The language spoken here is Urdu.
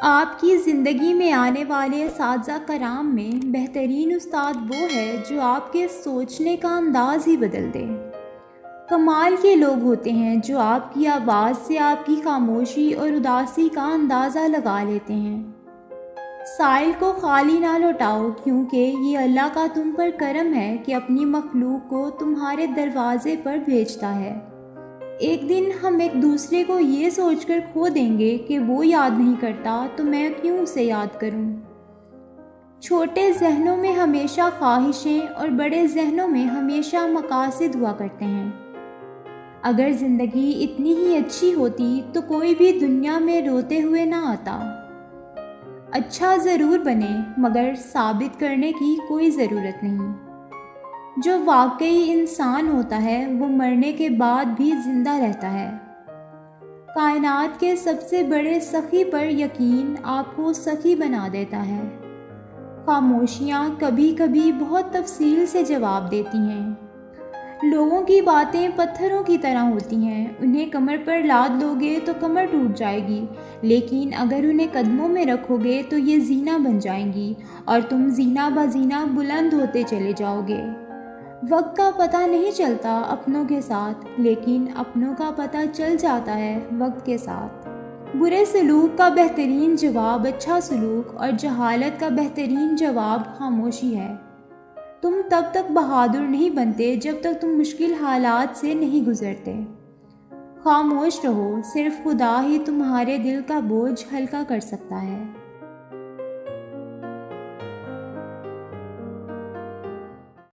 آپ کی زندگی میں آنے والے اساتذہ کرام میں بہترین استاد وہ ہے جو آپ کے سوچنے کا انداز ہی بدل دے۔ کمال کے لوگ ہوتے ہیں جو آپ کی آواز سے آپ کی خاموشی اور اداسی کا اندازہ لگا لیتے ہیں۔ سائل کو خالی نہ لوٹاؤ، کیونکہ یہ اللہ کا تم پر کرم ہے کہ اپنی مخلوق کو تمہارے دروازے پر بھیجتا ہے۔ ایک دن ہم ایک دوسرے کو یہ سوچ کر کھو دیں گے کہ وہ یاد نہیں کرتا تو میں کیوں اسے یاد کروں۔ چھوٹے ذہنوں میں ہمیشہ خواہشیں اور بڑے ذہنوں میں ہمیشہ مقاصد ہوا کرتے ہیں۔ اگر زندگی اتنی ہی اچھی ہوتی تو کوئی بھی دنیا میں روتے ہوئے نہ آتا۔ اچھا ضرور بنے مگر ثابت کرنے کی کوئی ضرورت نہیں۔ جو واقعی انسان ہوتا ہے وہ مرنے کے بعد بھی زندہ رہتا ہے۔ کائنات کے سب سے بڑے سخی پر یقین آپ کو سخی بنا دیتا ہے۔ خاموشیاں کبھی کبھی بہت تفصیل سے جواب دیتی ہیں۔ لوگوں کی باتیں پتھروں کی طرح ہوتی ہیں، انہیں کمر پر لاد لو گے تو کمر ٹوٹ جائے گی، لیکن اگر انہیں قدموں میں رکھو گے تو یہ زینہ بن جائیں گی اور تم زینہ بزینہ بلند ہوتے چلے جاؤ گے۔ وقت کا پتہ نہیں چلتا اپنوں کے ساتھ، لیکن اپنوں کا پتہ چل جاتا ہے وقت کے ساتھ۔ برے سلوک کا بہترین جواب اچھا سلوک اور جہالت کا بہترین جواب خاموشی ہے۔ تم تب تک بہادر نہیں بنتے جب تک تم مشکل حالات سے نہیں گزرتے۔ خاموش رہو، صرف خدا ہی تمہارے دل کا بوجھ ہلکا کر سکتا ہے۔